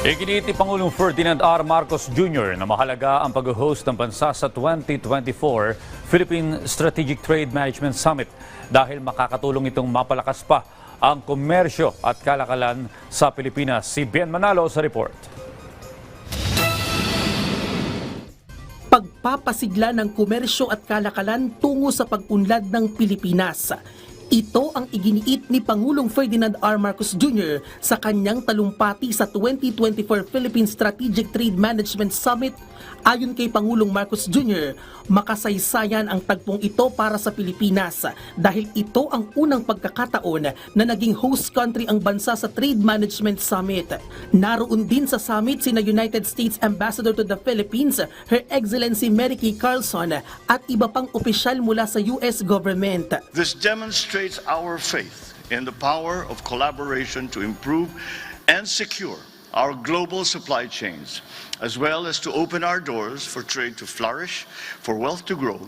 Iginiit ni Pangulong Ferdinand R. Marcos Jr. na mahalaga ang pag-host ng bansa sa 2024 Philippine Strategic Trade Management Summit dahil makakatulong itong mapalakas pa ang komersyo at kalakalan sa Pilipinas. Si Ben Manalo sa report. Pagpapasigla ng komersyo at kalakalan tungo sa pag-unlad ng Pilipinas. Ito ang iginiit ni Pangulong Ferdinand R. Marcos Jr. sa kanyang talumpati sa 2024 Philippine Strategic Trade Management Summit. Ayon kay Pangulong Marcos Jr., makasaysayan ang tagpong ito para sa Pilipinas dahil ito ang unang pagkakataon na naging host country ang bansa sa Trade Management Summit. Naroon din sa summit sina United States Ambassador to the Philippines, Her Excellency Mary Kay Carlson at iba pang opisyal mula sa US government. This demonstrates our faith in the power of collaboration to improve and secure our global supply chains, as well as to open our doors for trade to flourish, for wealth to grow,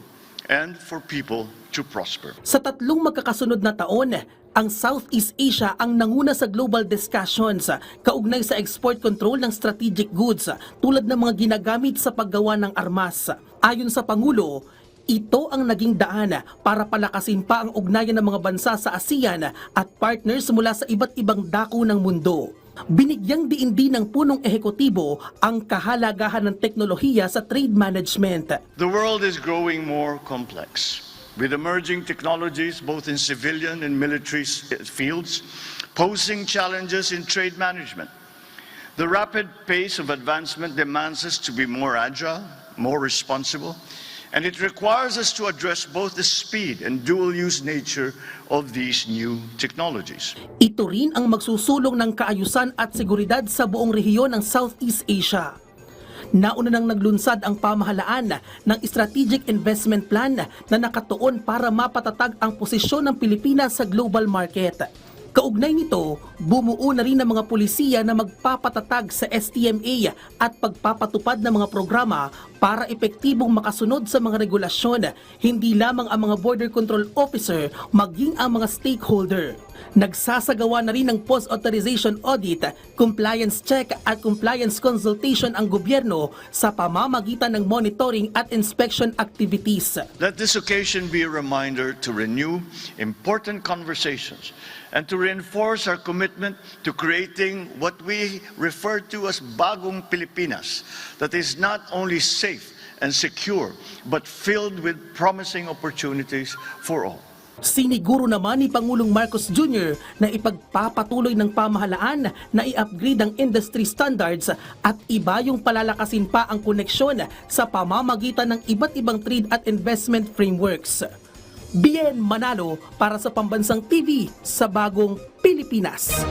and for people to prosper. Sa tatlong magkakasunod na taon, ang Southeast Asia ang nanguna sa global discussions kaugnay sa export control ng strategic goods tulad ng mga ginagamit sa paggawa ng armas. Ayon sa Pangulo, ito ang naging daan para palakasin pa ang ugnayan ng mga bansa sa ASEAN at partners mula sa iba't ibang dako ng mundo. Binigyang diin din ng punong ehekutibo ang kahalagahan ng teknolohiya sa trade management. The world is growing more complex, with emerging technologies both in civilian and military fields, posing challenges in trade management. The rapid pace of advancement demands us to be more agile, more responsible, and it requires us to address both the speed and dual-use nature of these new technologies. Ito rin ang magsusulong ng kaayusan at seguridad sa buong rehiyon ng Southeast Asia. Nauna nang naglunsad ang pamahalaan ng Strategic Investment Plan na nakatuon para mapatatag ang posisyon ng Pilipinas sa global market. Kaugnay nito, bumuo na rin ang mga pulisiya na magpapatatag sa STMA at pagpapatupad ng mga programa para epektibong makasunod sa mga regulasyon, hindi lamang ang mga border control officer, maging ang mga stakeholder. Nagsasagawa na rin ng post-authorization audit, compliance check at compliance consultation ang gobyerno sa pamamagitan ng monitoring at inspection activities. Let this occasion be a reminder to renew important conversations and to reinforce our commitment to creating what we refer to as Bagong Pilipinas, that is not only safe and secure, but filled with promising opportunities for all. Siniguro naman ni Pangulong Marcos Jr. na ipagpapatuloy ng pamahalaan na i-upgrade ang industry standards at iba yung palalakasin pa ang koneksyon sa pamamagitan ng iba't ibang trade at investment frameworks. Bien Manalo para sa Pambansang TV sa Bagong Pilipinas.